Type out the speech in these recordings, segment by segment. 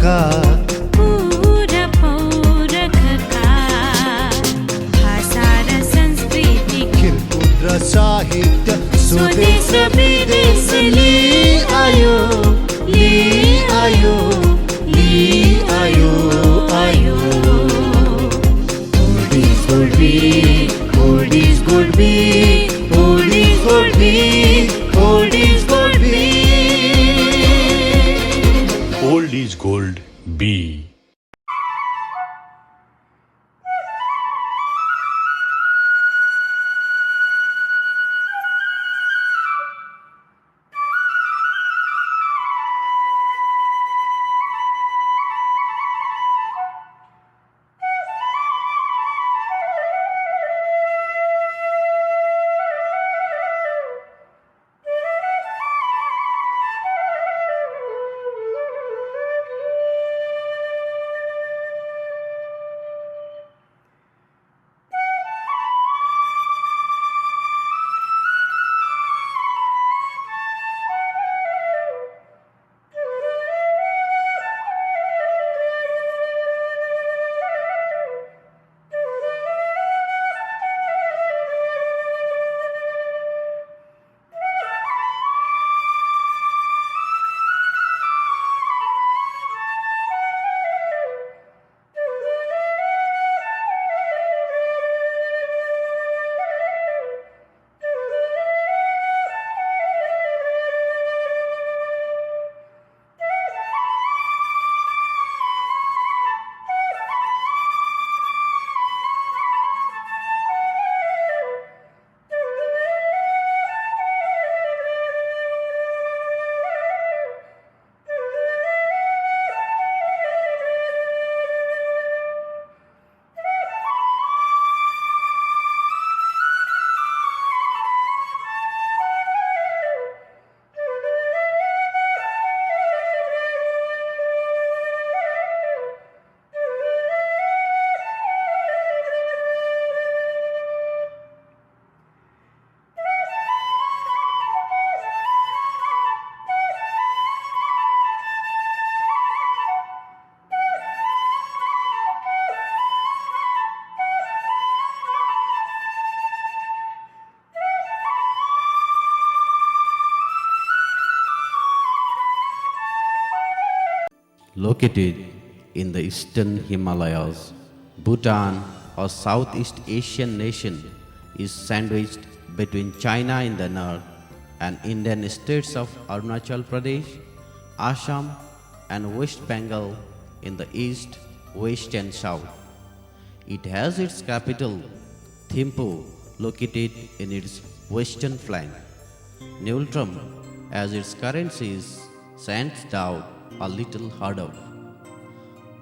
का पूरा पौरख का भाषा र संस्कृति खेलकुद र साहित्य स्वदेश विदेश लिई आयो आयो Old is gold be, old is gold be, old is gold be. Old is gold B. Located in the eastern Himalayas, Bhutan, a Southeast Asian nation, is sandwiched between China in the north and Indian states of Arunachal Pradesh, Assam, and West Bengal in the east, west, and south. It has its capital, Thimphu, located in its western flank. Neutrum, as its currency is, stands out a little harder.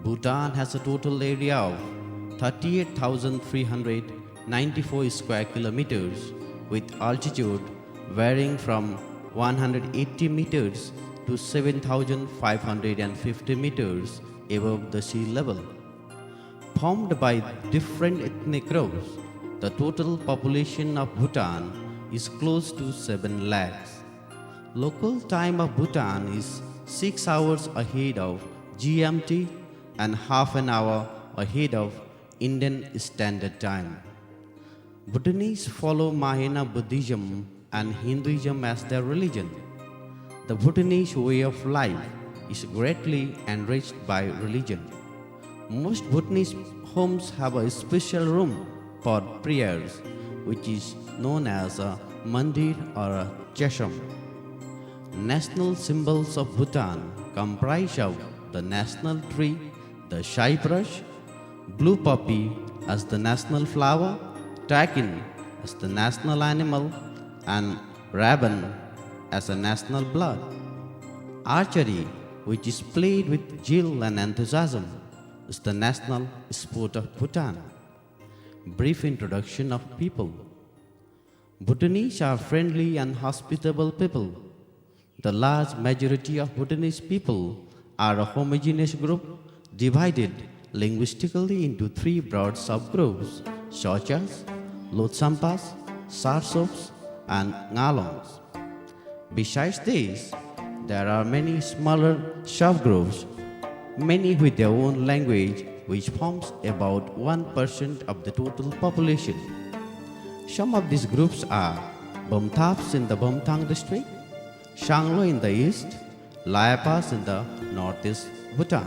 Bhutan has a total area of 38,394 square kilometers with altitude varying from 180 meters to 7,550 meters above the sea level. Formed by different ethnic groups, the total population of Bhutan is close to 7 lakhs. Local time of Bhutan is 6 hours ahead of GMT and half an hour ahead of Indian Standard Time. Bhutanese follow Mahayana Buddhism and Hinduism as their religion. The Bhutanese way of life is greatly enriched by religion. Most Bhutanese homes have a special room for prayers, which is known as a mandir or a chasham. National symbols of Bhutan comprise of the national tree, the saibrush, blue poppy as the national flower, takin as the national animal, and raban as a national blood. Archery, which is played with zeal and enthusiasm, is the national sport of Bhutan. Brief introduction of people. Bhutanese are friendly and hospitable people. The large majority of Bhutanese people are a homogeneous group divided linguistically into 3 broad subgroups such as Lotsampas, Sarsops, and Ngalongs. Besides this, there are many smaller subgroups many with their own language, which forms about 1% of the total population. Some of these groups are Bumthaps in the Bumthang district, Shanglo in the east, Layapas in the northeast Bhutan.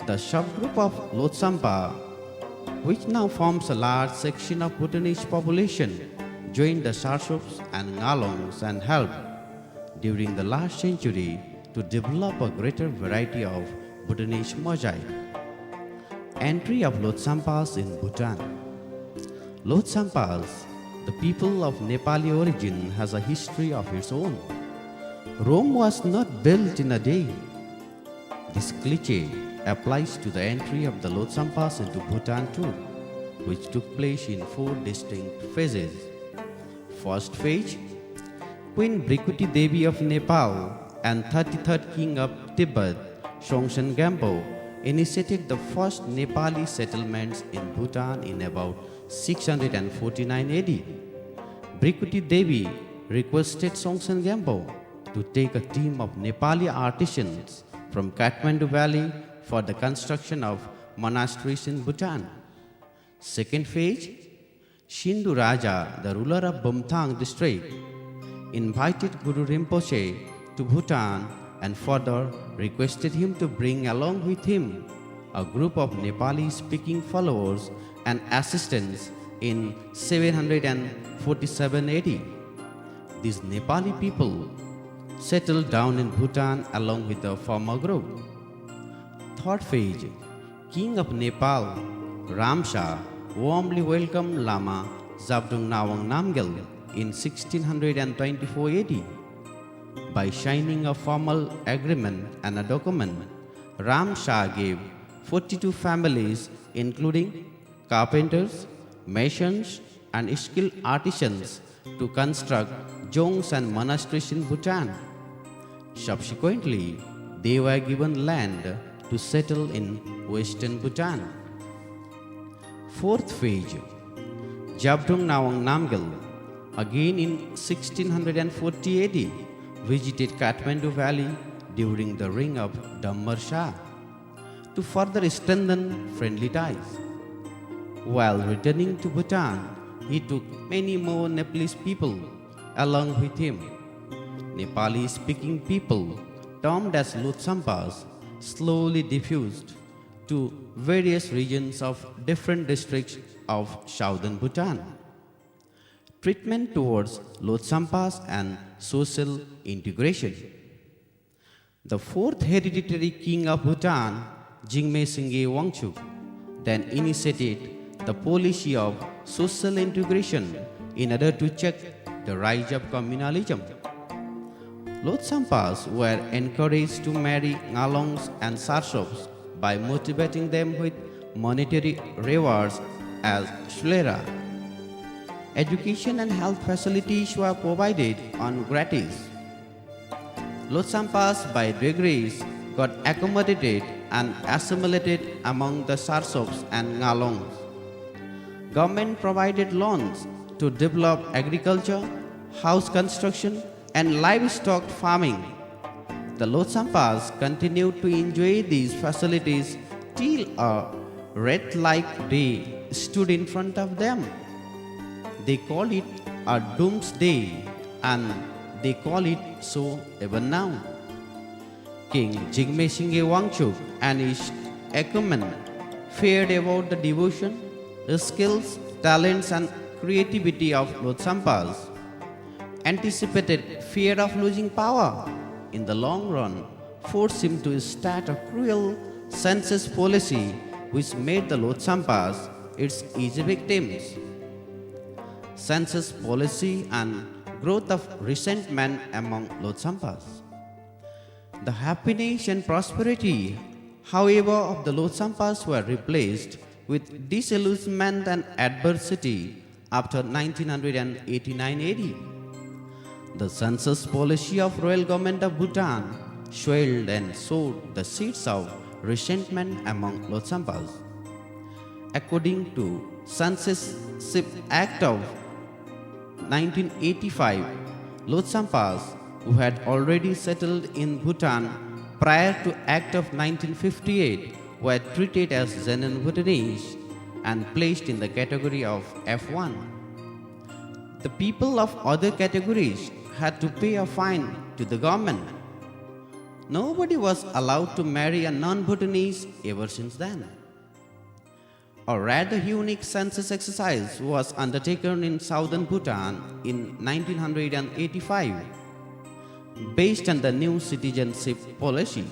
The subgroup of Lotsampa, which now forms a large section of Bhutanese population, joined the Sarsops and Ngalongs and helped during the last century to develop a greater variety of Bhutanese mosaic. Entry of Lotsampas in Bhutan. Lotsampas, the people of Nepali origin, has a history of its own. Rome was not built in a day. This cliché applies to the entry of the Lotsampas into Bhutan too, which took place in 4 distinct phases. First phase, Queen Brikuti Devi of Nepal and 33rd King of Tibet, Songtsen Gampo, initiated the first Nepali settlements in Bhutan in about 649 AD. Brikuti Devi requested Songtsen Gampo to take a team of Nepali artisans from Kathmandu Valley for the construction of monasteries in Bhutan. Second phase, Shindu Raja, the ruler of Bumthang district, invited Guru Rinpoche to Bhutan and further requested him to bring along with him a group of Nepali-speaking followers and assistants in 747 AD. These Nepali people settled down in Bhutan along with the former group. Third phase, King of Nepal, Ramsha, warmly welcomed Lama Zabdrung Nawang Namgyal in 1624 AD. By signing a formal agreement and a document, Ramsha gave 42 families, including carpenters, masons, and skilled artisans, to construct jongs and monasteries in Bhutan. Subsequently, they were given land to settle in western Bhutan. Fourth phase, Zabdrung Nawang Namgyal, again in 1640 AD, visited Kathmandu Valley during the reign of Dhammar Shah to further strengthen friendly ties. While returning to Bhutan, he took many more Nepalese people along with him. Nepali-speaking people, termed as Lotsampas, slowly diffused to various regions of different districts of southern Bhutan. Treatment towards Lotsampas and social integration. The fourth hereditary king of Bhutan, Jigme Singye Wangchuk, then initiated the policy of social integration in order to check the rise of communalism. Lotsampas were encouraged to marry Ngalongs and Sarsops by motivating them with monetary rewards as shlera. Education and health facilities were provided on gratis. Lotsampas by degrees got accommodated and assimilated among the Sarsops and Ngalongs. Government provided loans to develop agriculture, house construction, and livestock farming. The Lotsampas continued to enjoy these facilities till a wraith-like day stood in front of them. They call it a doomsday, and they call it so even now. King Jigme Singye Wangchuk and his acumen feared about the devotion, skills, talents, and creativity of Lotsampas, anticipated fear of losing power in the long run, forced him to start a cruel census policy which made the Lotsampas its easy victims. Census policy and growth of resentment among Lotsampas. The happiness and prosperity, however, of the Lotsampas were replaced with disillusionment and adversity after 1989 AD. The census policy of royal government of Bhutan swelled and sowed the seeds of resentment among Lotsampas. According to Censorship Act of 1985, Lotsampas who had already settled in Bhutan prior to Act of 1958 were treated as genuine Bhutanese and placed in the category of F1. The people of other categories had to pay a fine to the government. Nobody was allowed to marry a non-Bhutanese ever since then. A rather unique census exercise was undertaken in southern Bhutan in 1985, based on the new citizenship policy.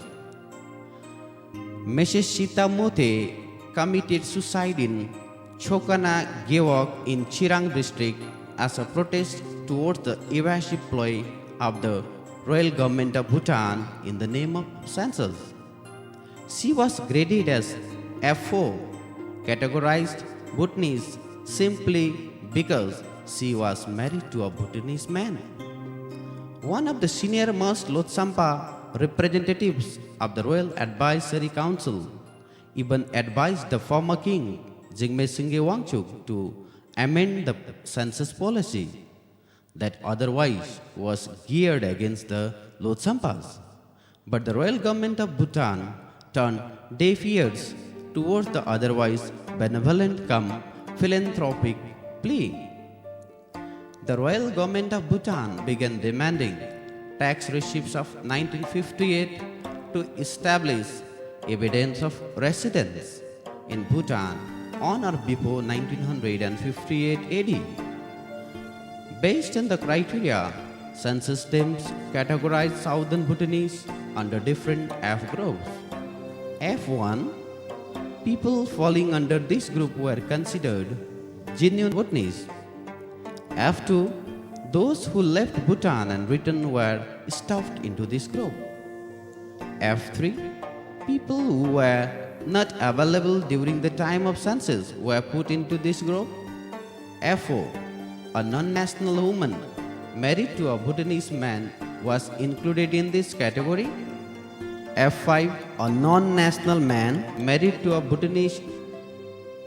Mrs. Sita Mote committed suicide in Chokana Gewok in Chirang district as a protest towards the evasive ploy of the royal government of Bhutan in the name of census. She was graded as F4, categorized Bhutanese simply because she was married to a Bhutanese man. One of the senior most Lotsampa representatives of the Royal Advisory Council even advised the former king, Jigme Singye Wangchuk, to amend the census policy that otherwise was geared against the Lotsampas. But the royal government of Bhutan turned deaf ears towards the otherwise benevolent come philanthropic plea. The royal government of Bhutan began demanding tax receipts of 1958 to establish evidence of residence in Bhutan on or before 1958 AD. Based on the criteria, census teams categorized southern Bhutanese under different F groups. F1, people falling under this group were considered genuine Bhutanese. F2, those who left Bhutan and returned were stuffed into this group. F3, people who were not available during the time of census were put into this group. F4, a non-national woman married to a Bhutanese man was included in this category. F5, a non-national man married to a Bhutanese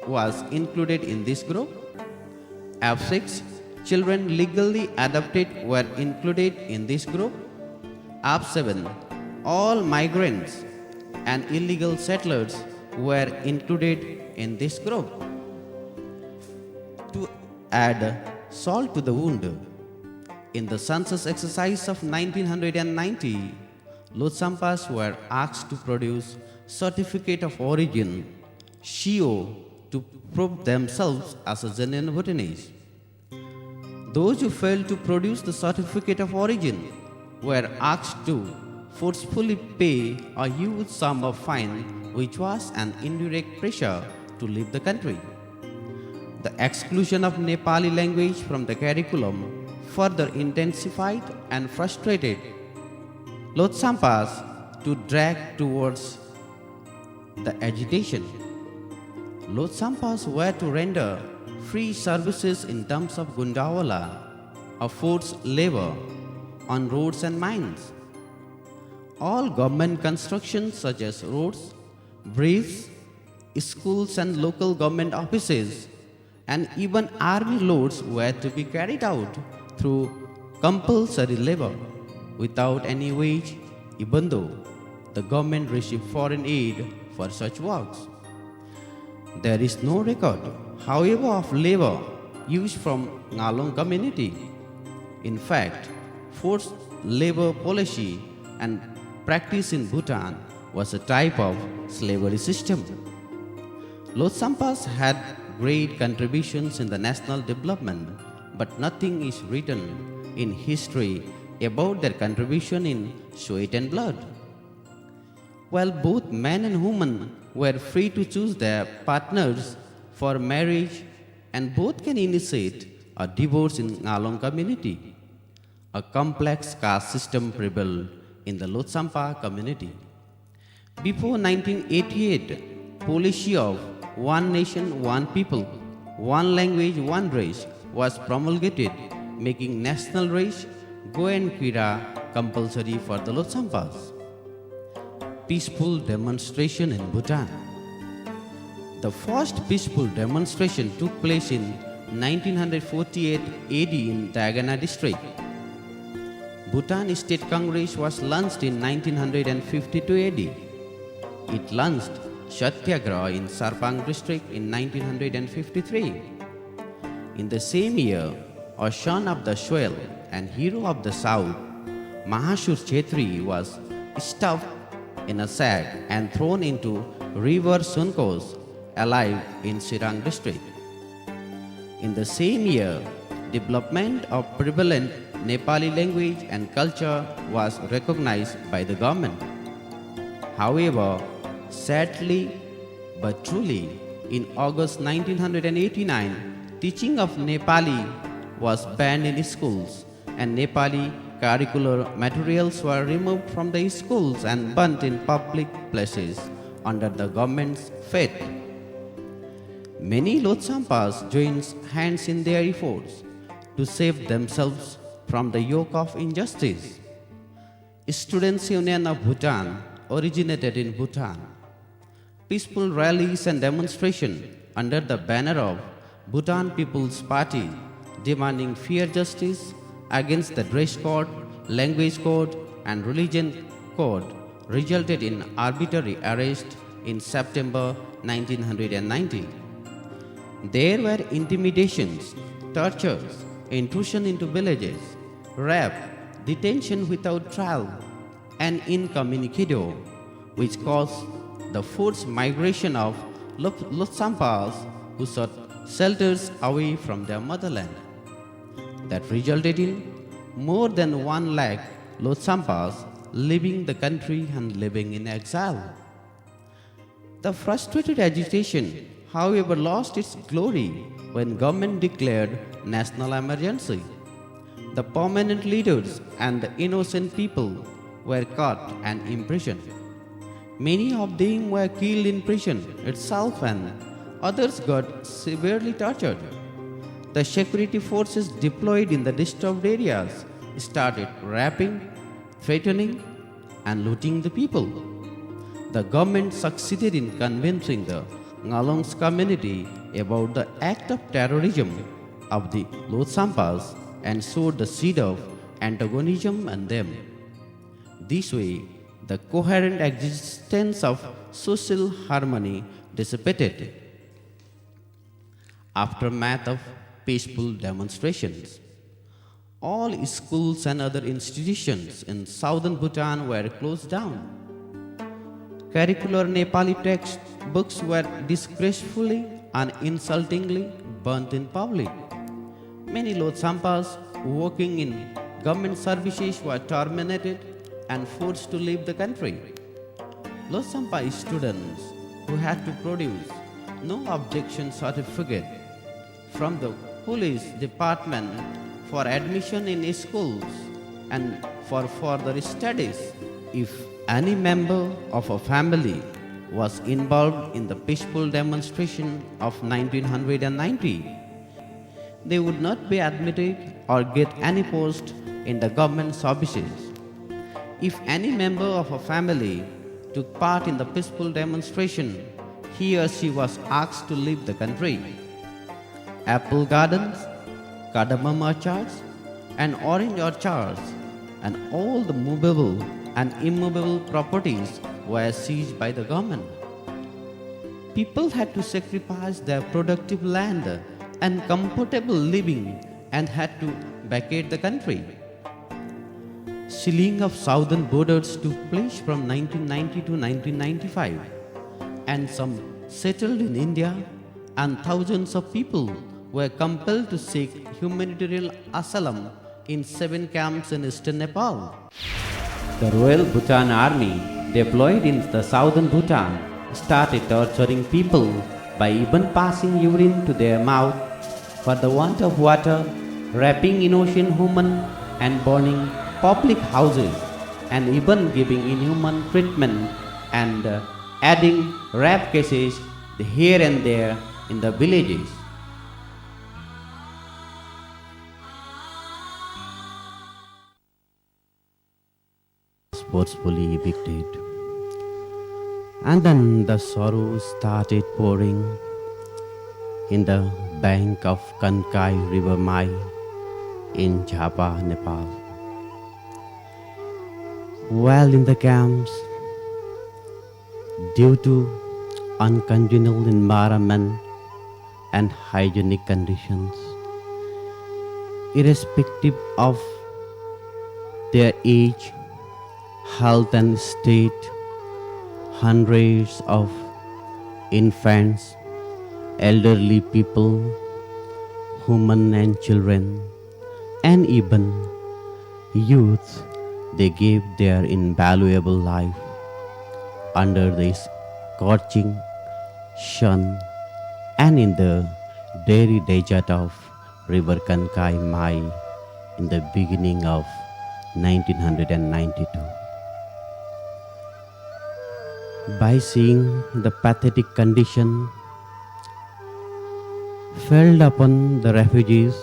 was included in this group. F6, children legally adopted were included in this group. F7, all migrants and illegal settlers were included in this group. To add salt to the wound, in the census exercise of 1990, Lotsampas were asked to produce certificate of origin (CO) to prove themselves as a genuine Bhutanese. Those who failed to produce the certificate of origin were asked to forcefully pay a huge sum of fine, which was an indirect pressure to leave the country. The exclusion of Nepali language from the curriculum further intensified and frustrated Lotsampas to drag towards the agitation. Lotsampas were to render free services in terms of Gundawala, of forced labor on roads and mines. All government constructions such as roads, bridges, schools and local government offices, and even army loads were to be carried out through compulsory labor without any wage, even though the government received foreign aid for such works. There is no record, however, of labor used from Ngalong community. In fact, forced labor policy and practice in Bhutan was a type of slavery system. Lotsampas had great contributions in the national development, but nothing is written in history about their contribution in sweat and blood. While both men and women were free to choose their partners for marriage and both can initiate a divorce in Ngalong community, a complex caste system prevailed in the Lotsampa community. Before 1988, policy of one nation, one people, one language, one race was promulgated, making national race Goenkwira compulsory for the Lotsampas. Peaceful demonstration in Bhutan. The first peaceful demonstration took place in 1948 AD in Dagana district. Bhutan State Congress was launched in 1952 AD. It launched Satyagraha in Sarpang district in 1953. In the same year, a son of the soil and hero of the south, Mahashur Chetri was stuffed in a sack and thrown into river Sunkos alive in Sirang district. In the same year, development of prevalent Nepali language and culture was recognized by the government. However, sadly but truly, in August 1989, teaching of Nepali was banned in schools and Nepali curricular materials were removed from the schools and burnt in public places under the government's fate. Many Lotsampas joined hands in their efforts to save themselves from the yoke of injustice. Students' Union of Bhutan originated in Bhutan. Peaceful rallies and demonstrations under the banner of Bhutan People's Party demanding fair justice against the dress code, language code, and religion code resulted in arbitrary arrest in September 1990. There were intimidations, tortures, intrusion into villages, rape, detention without trial, and incommunicado, which caused the forced migration of Lotsampas who sought shelters away from their motherland. That resulted in more than 1 lakh Lotsampas leaving the country and living in exile. The frustrated agitation, however, lost its glory when government declared national emergency. The permanent leaders and the innocent people were caught and imprisoned. Many of them were killed in prison itself and others got severely tortured. The security forces deployed in the disturbed areas started raping, threatening, and looting the people. The government succeeded in convincing the Ngalong's community about the act of terrorism of the Lotsampas and sowed the seed of antagonism in them. This way, the coherent existence of social harmony dissipated. Aftermath of peaceful demonstrations, all schools and other institutions in southern Bhutan were closed down. Curricular Nepali textbooks were disgracefully and insultingly burnt in public. Many Lotsampas working in government services were terminated and forced to leave the country. Lotsampa students who had to produce no objection certificate from the police department for admission in schools and for further studies. If any member of a family was involved in the peaceful demonstration of 1990, they would not be admitted or get any post in the government services. If any member of a family took part in the peaceful demonstration, he or she was asked to leave the country. Apple gardens, cardamom orchards, and orange orchards, and all the movable and immovable properties were seized by the government. People had to sacrifice their productive land and comfortable living and had to vacate the country. Sealing of southern borders took place from 1990 to 1995, and some settled in India, and thousands of people were compelled to seek humanitarian asylum in 7 camps in eastern Nepal. The Royal Bhutan Army deployed in the southern Bhutan started torturing people by even passing urine to their mouth for the want of water, raping innocent women and burning public houses, and even giving inhuman treatment and adding rape cases here and there in the villages. Forcefully evicted. And then the sorrow started pouring in the bank of Kankai River Mai in Jhapa, Nepal. While in the camps, due to uncongenial environment and hygienic conditions, irrespective of their age, health and state, hundreds of infants, elderly people, women and children, and even youth, they gave their invaluable life under the scorching sun and in the dreary desert of River Kankai Mai in the beginning of 1992. By seeing the pathetic condition felt upon the refugees,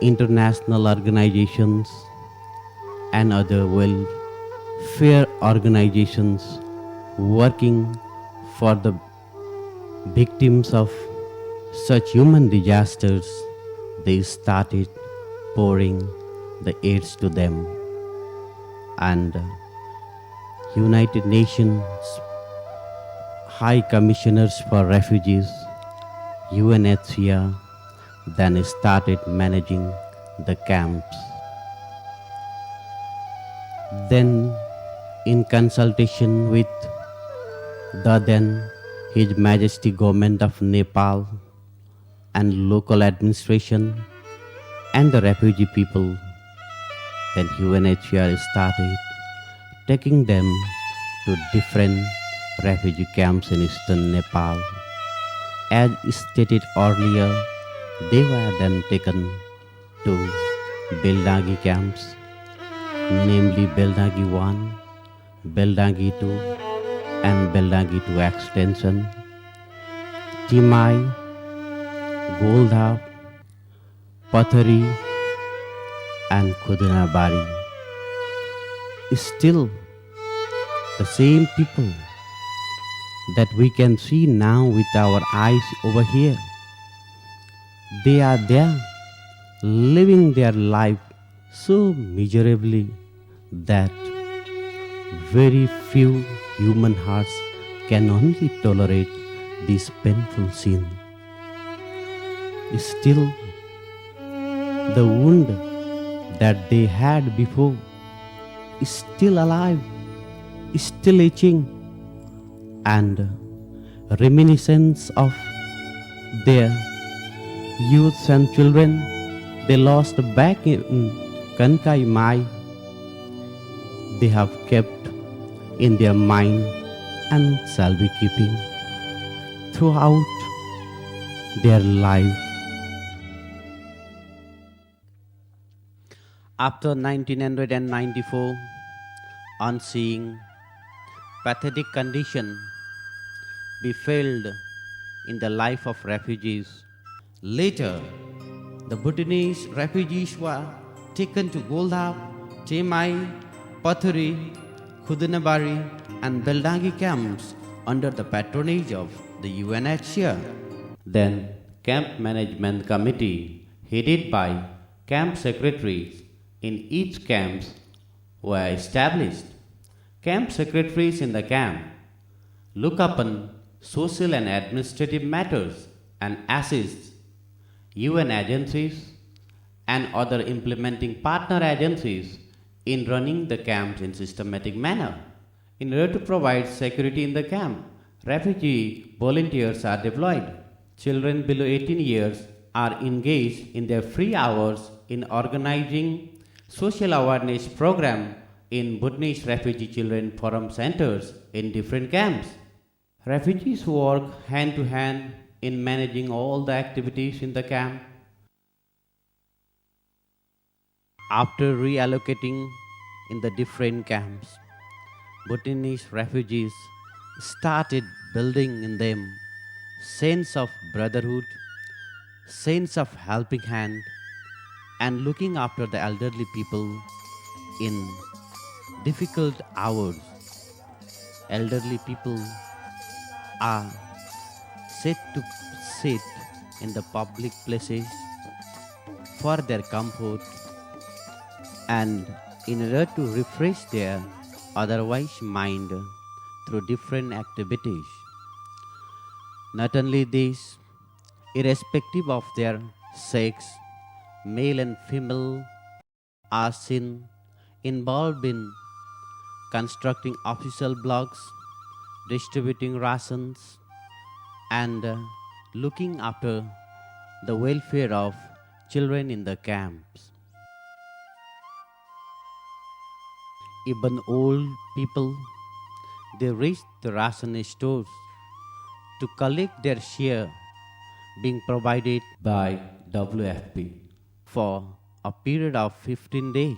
international organizations and other welfare organizations working for the victims of such human disasters, they started pouring the aids to them. And United Nations High Commissioners for Refugees, UNHCR, then started managing the camps. Then, in consultation with the then His Majesty Government of Nepal and local administration and the refugee people, then UNHCR started taking them to different refugee camps in eastern Nepal. As stated earlier, they were then taken to Beldagi camps, namely Beldagi 1, Beldagi 2 and Beldagi 2 extension, Timai, Goldhap, Pathari and Khudunabari. Still, the same people that we can see now with our eyes over here, they are there living their life so miserably that very few human hearts can only tolerate this painful sin. Still, the wound that they had before is still alive, is still itching, and reminiscence of their youths and children they lost back in Kankai Mai, they have kept in their mind and shall be keeping throughout their life. After 1994, on seeing pathetic condition befell in the life of refugees, later the Bhutanese refugees were taken to Goldhap, Temai, Pathuri, Khudunabari and Beldagi camps under the patronage of the UNHCR. Then camp management committee headed by camp secretaries in each camp were established. Camp secretaries in the camp look upon social and administrative matters and assist UN agencies and other implementing partner agencies in running the camps in systematic manner. In order to provide security in the camp, refugee volunteers are deployed. Children below 18 years are engaged in their free hours in organizing social awareness program in Bhutanese refugee children forum centers in different camps. Refugees work hand to hand in managing all the activities in the camp. After reallocating in the different camps, Bhutanese refugees started building in them sense of brotherhood, sense of helping hand, and looking after the elderly people in difficult hours. Elderly people are said to sit in the public places for their comfort, and in order to refresh their otherwise mind through different activities. Not only this, irrespective of their sex, male and female are seen involved in constructing official blocks, distributing rations, and looking after the welfare of children in the camps. Even old people, they reach the ration stores to collect their share being provided by WFP for a period of 15 days.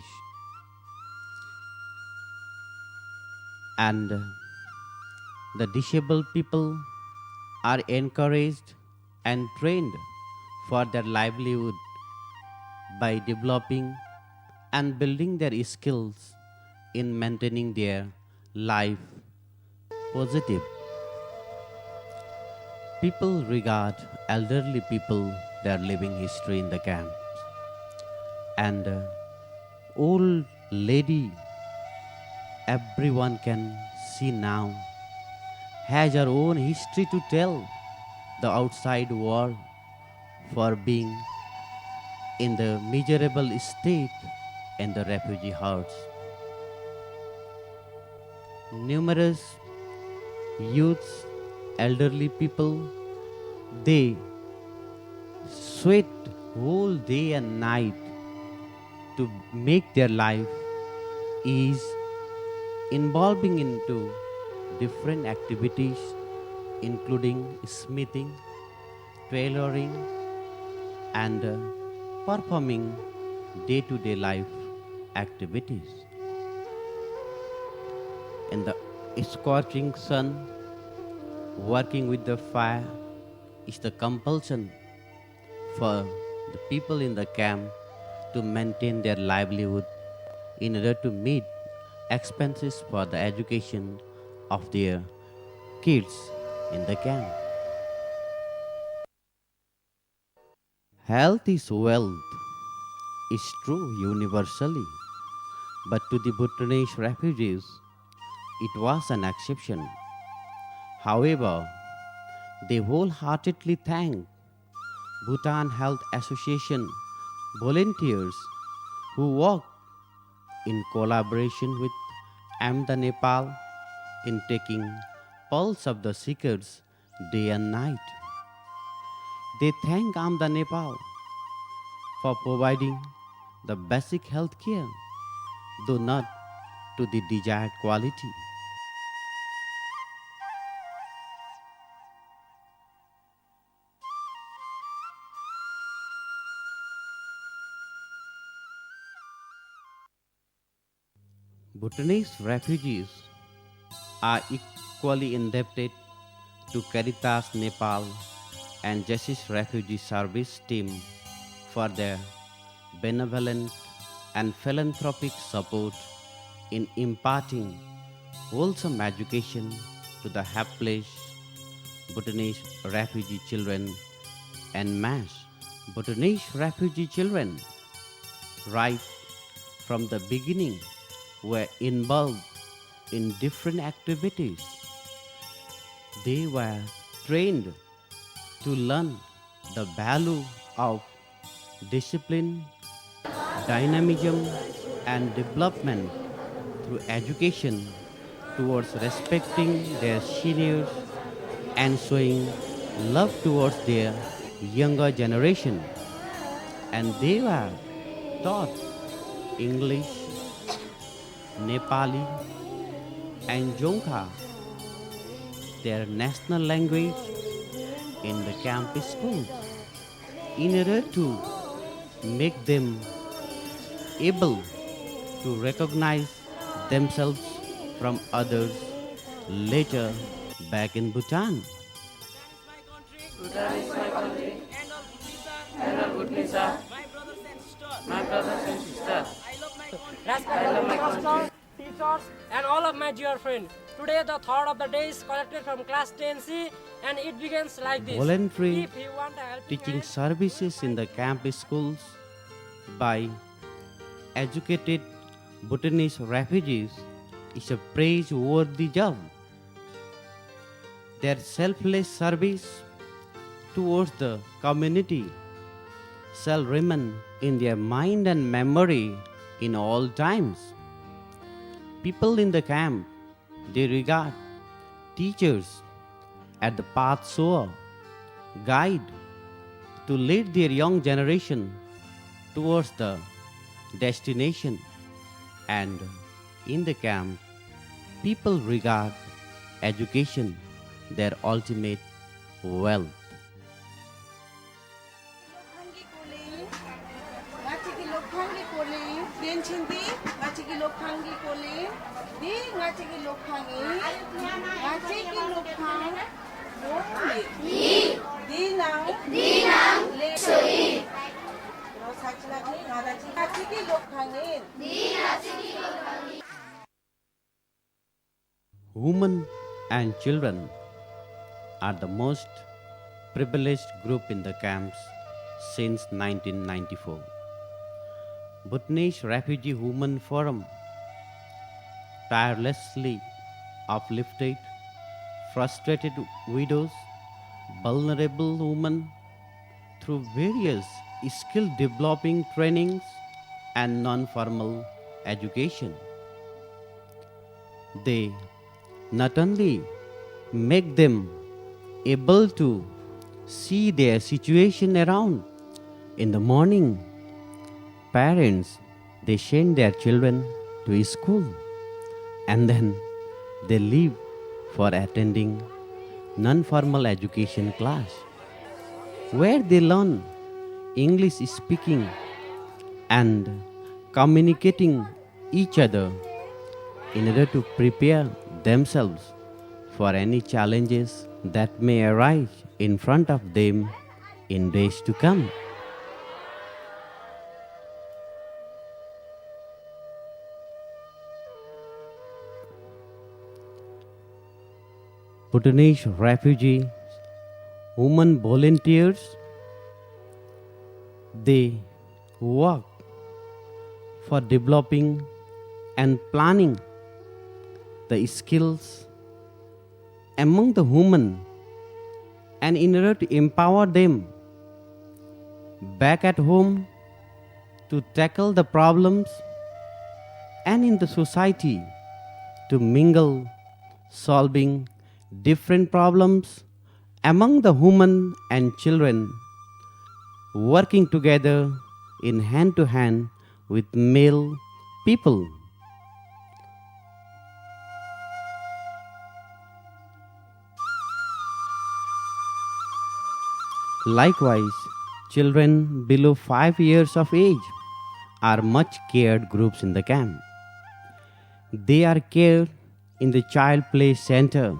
And the disabled people are encouraged and trained for their livelihood by developing and building their skills in maintaining their life positive. People regard elderly people their living history in the camps, and old lady everyone can see now has her own history to tell the outside world for being in the miserable state in the refugee huts. Numerous youths, elderly people, they sweat whole day and night to make their life is involving into different activities including smithing, tailoring, and performing day-to-day life activities. In the scorching sun, working with the fire is the compulsion for the people in the camp to maintain their livelihood in order to meet expenses for the education of their kids in the camp. Health is wealth is true universally, but to the Bhutanese refugees, it was an exception. However, they wholeheartedly thank Bhutan Health Association volunteers who work in collaboration with AMDA Nepal in taking pulse of the seekers day and night. They thank AMDA Nepal for providing the basic health care, though not to the desired quality. Bhutanese refugees are equally indebted to Caritas Nepal and Justice Refugee Service team for their benevolent and philanthropic support in imparting wholesome education to the helpless Bhutanese refugee children en masse. Bhutanese refugee children, right from the beginning, were involved in different activities. They were trained to learn the value of discipline, dynamism, and development through education towards respecting their seniors and showing love towards their younger generation. And they were taught English, Nepali, and Jonkha, their national language, in the campus schools in order to make them able to recognize themselves from others later back in Bhutan. Bhutan is my country, and all Bhutanese are my brothers and sisters. Respect I love my country. teachers, and all of my dear friends. Today the third of the day is collected from class 10C and it begins like this. Voluntary If you want a helping teaching hand, services in the campus schools by educated Bhutanese refugees is a praiseworthy job. Their selfless service towards the community shall remain in their mind and memory in all times. People in the camp, they regard teachers as the path shower, guide to lead their young generation towards the destination. And in the camp, people regard education their ultimate wealth. Women and children are the most privileged group in the camps since 1994. Bhutanese Refugee Women Forum tirelessly uplifted frustrated widows, vulnerable women through various skill developing trainings and non-formal education. They not only make them able to see their situation around. In the morning, parents, they send their children to school and then they leave for attending non-formal education class where they learn English speaking and communicating each other in order to prepare themselves for any challenges that may arise in front of them in days to come. Bhutanese refugee women volunteers, they work for developing and planning the skills among the women and in order to empower them back at home to tackle the problems and in the society to mingle solving different problems among the women and children, working together in hand to hand with male people. Likewise, children below 5 years of age are much cared groups in the camp. They are cared in the child play center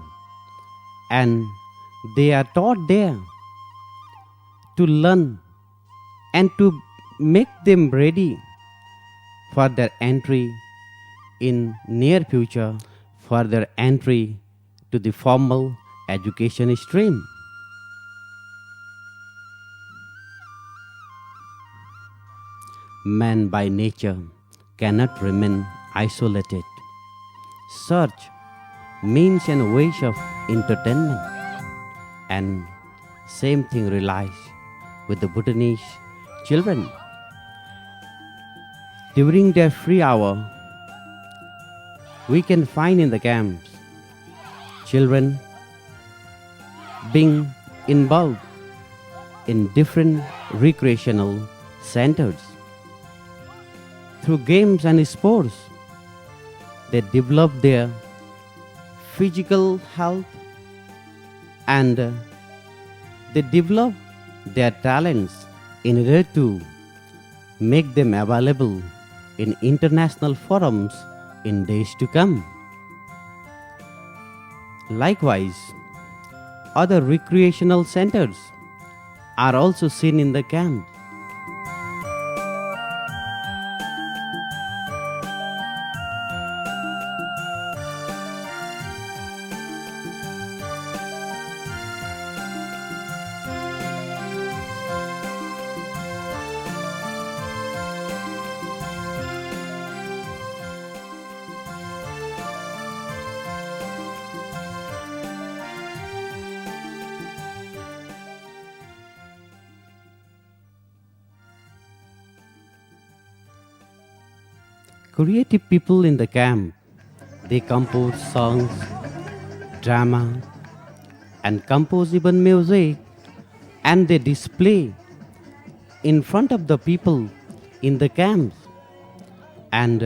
and they are taught there to learn and to make them ready for their entry in near future for their entry to the formal education stream. Man by nature cannot remain isolated. Search means and ways of entertainment, and same thing relies with the Bhutanese children. During their free hour, we can find in the camps children being involved in different recreational centers. Through games and sports, they develop their physical health and they develop their talents in order to make them available in international forums in days to come. Likewise, other recreational centers are also seen in the camp. creative people in the camp. They compose songs, drama, and compose even music, and they display in front of the people in the camps. And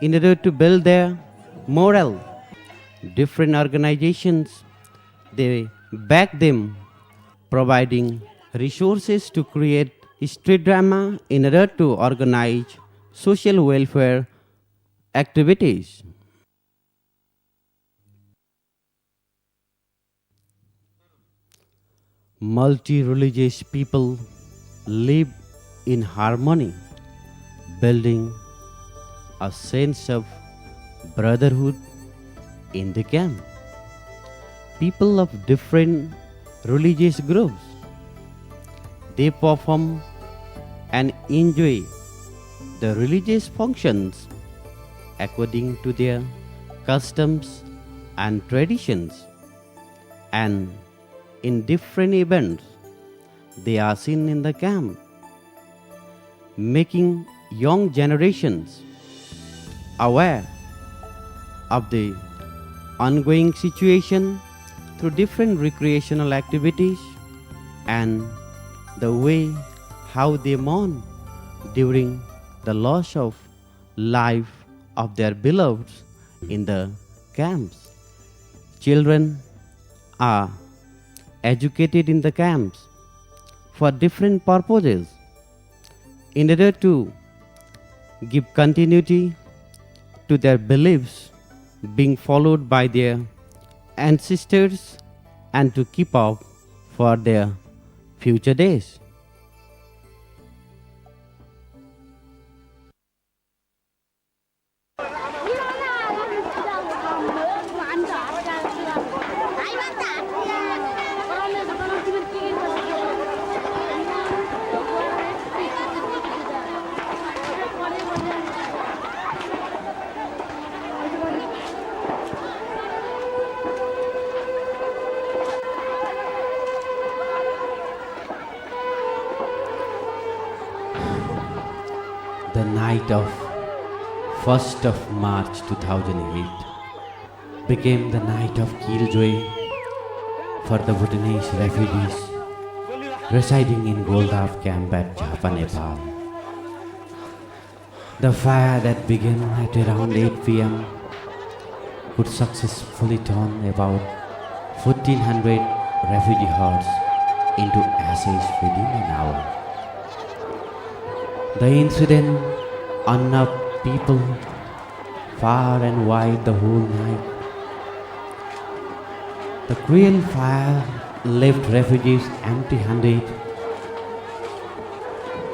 in order to build their morale, different organizations, they back them, providing resources to create street drama in order to organize social welfare activities. Multi-religious people live in harmony, building a sense of brotherhood in the camp. People of different religious groups, they perform and enjoy the religious functions according to their customs and traditions, and in different events they are seen in the camp, making young generations aware of the ongoing situation through different recreational activities and the way how they mourn during the loss of life of their beloveds in the camps. Children are educated in the camps for different purposes in order to give continuity to their beliefs being followed by their ancestors and to keep up for their future days. The night of 1st of March 2008 became the night of killjoy for the Bhutanese refugees residing in Goldaf camp at Jhapa, Nepal. The fire that began at around 8 p.m. could successfully turn about 1,400 refugee hordes into ashes within an hour. The incident unnerved people far and wide the whole night. The cruel fire left refugees empty-handed.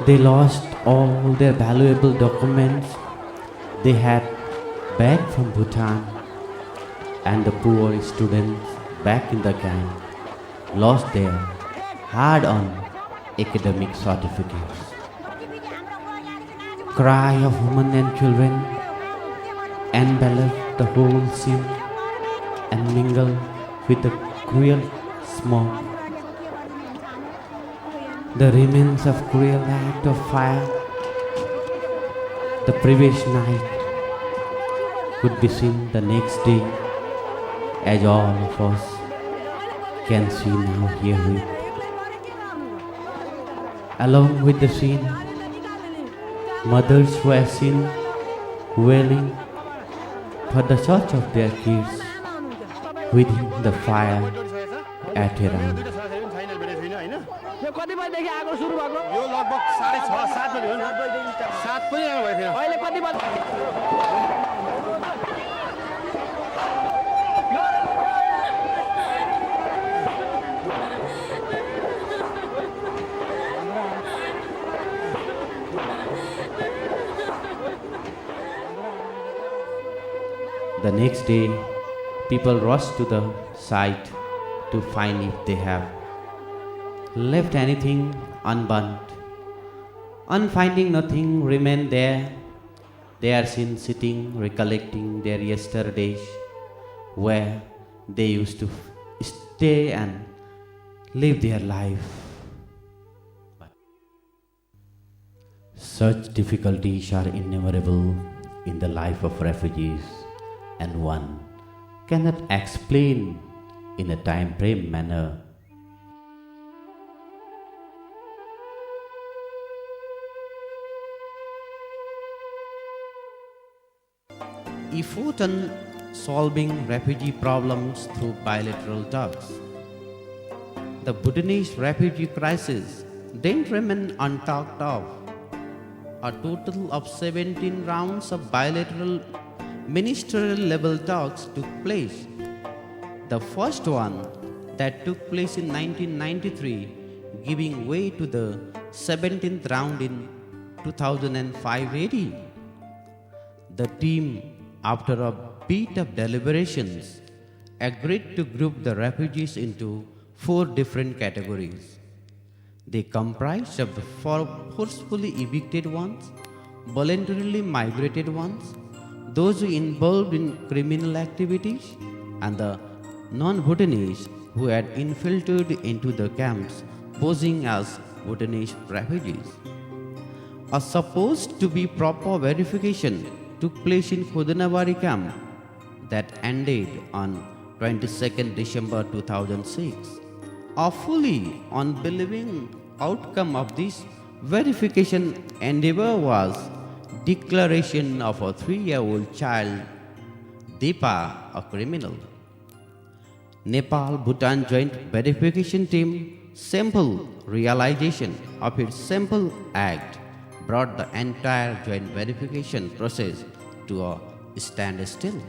They lost all their valuable documents they had back from Bhutan, and the poor students back in the camp lost their hard-earned academic certificates. Cry of women and children enveloped the whole scene and mingled with the cruel smoke. The remains of cruel act of fire the previous night could be seen the next day, as all of us can see now herewith. Along with the scene, mothers were seen wailing for the search of their kids within the fire at around. यो कति बजेदेखि आगो सुरु भएको यो लगभग 6:30 बजे हो नि 7 पनि आउनु भएको थियो अहिले कति बजे The next day, people rushed to the site to find if they have left anything unburnt. On finding nothing remained there, they are seen sitting, recollecting their yesterdays, where they used to stay and live their life. Such difficulties are innumerable in the life of refugees, and one cannot explain in a time frame manner. Effort on solving refugee problems through bilateral talks. The Bhutanese refugee crisis didn't remain untalked of. A total of 17 rounds of bilateral ministerial level talks took place. The first one that took place in 1993, giving way to the 17th round in 2005 AD. The team, after a bit of deliberations, agreed to group the refugees into 4 different categories. They comprised of the forcefully evicted ones, voluntarily migrated ones, those who involved in criminal activities, and the non-Bhutanese who had infiltrated into the camps posing as Bhutanese refugees. A supposed to be proper verification took place in Khudanabari camp that ended on 22nd December 2006. A fully unbelieving outcome of this verification endeavor was declaration of a 3-year-old child, Deepa, a criminal. Nepal-Bhutan Joint Verification Team simple realization of its simple act brought the entire joint verification process to a standstill.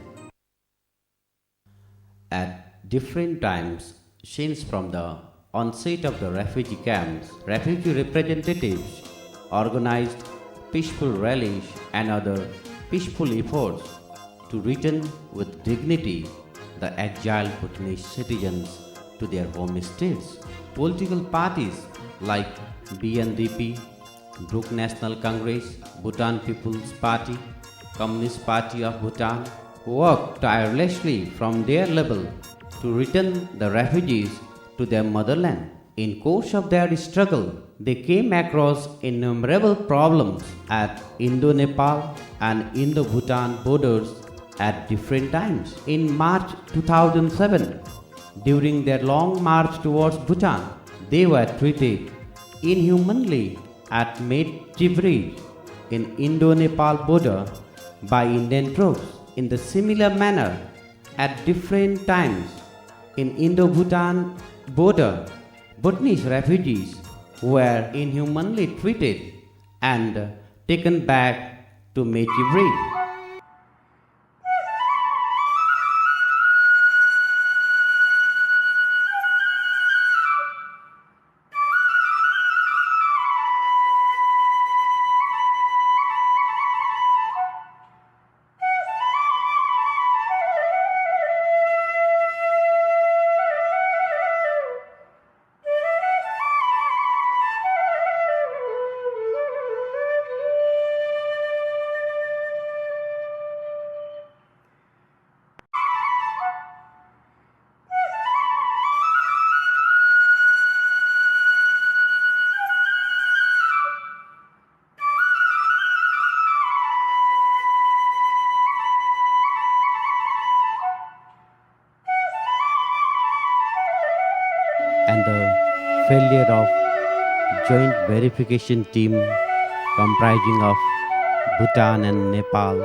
At different times, since from the onset of the refugee camps, refugee representatives organized peaceful rallies and other peaceful efforts to return with dignity the exiled Bhutanese citizens to their home states. Political parties like BNDP, Group National Congress, Bhutan People's Party, Communist Party of Bhutan worked tirelessly from their level to return the refugees to their motherland. In course of their struggle, they came across innumerable problems at Indo-Nepal and Indo-Bhutan borders at different times. In March 2007, during their long march towards Bhutan, they were treated inhumanly at Med Chibri in Indo-Nepal border by Indian troops. In the similar manner, at different times in Indo-Bhutan border, Bhutanese refugees were inhumanly treated and taken back to Med Chibri. And the failure of joint verification team comprising of Bhutan and Nepal,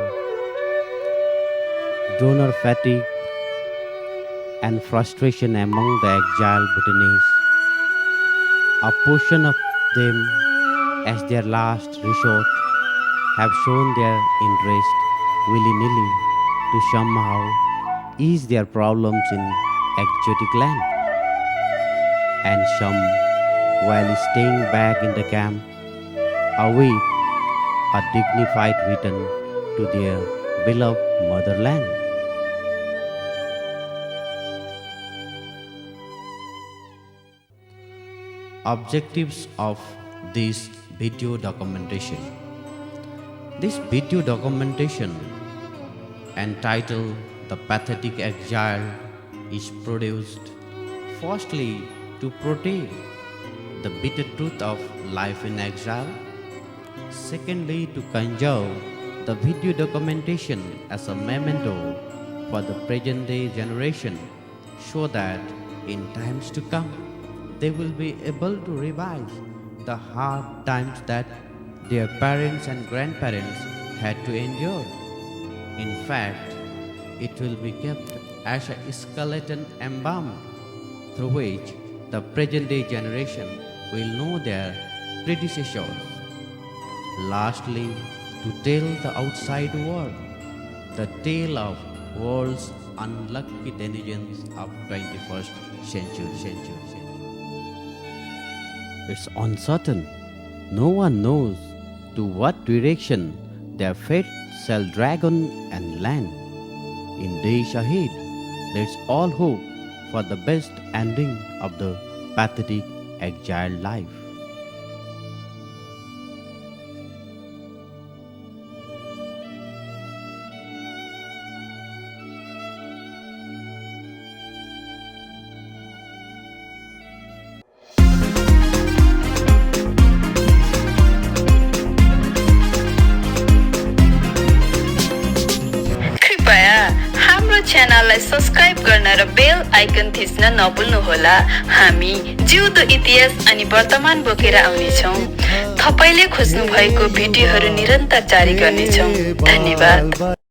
donor fatigue and frustration among the exiled Bhutanese. A portion of them, as their last resort, have shown their interest willy-nilly to somehow ease their problems in exotic land. And some, while staying back in the camp, await a dignified return to their beloved motherland. Objectives of this video documentation. This video documentation, entitled The Pathetic Exile, is produced firstly to protect the bitter truth of life in exile, secondly to conjure the video documentation as a memento for the present day generation so that in times to come they will be able to revise the hard times that their parents and grandparents had to endure. In fact, it will be kept as a skeleton embalmed through which the present day generation will know their predecessors. Lastly, to tell the outside world the tale of world's unlucky denizens of 21st century. It's uncertain. No one knows to what direction their fate shall drag on and land. In days ahead, let's all hope for the best ending of the pathetic exiled life. हाम्रो च्यानललाई subscribe गर्न र bell icon थिच्न नभुल्नुहोला। हामी जिउँदो इतिहास अनि वर्तमान बोकेर आउनेछौँ। तपाईले खोज्नु भएको भिडियोहरू निरन्तर जारी गर्नेछौँ। धन्यवाद।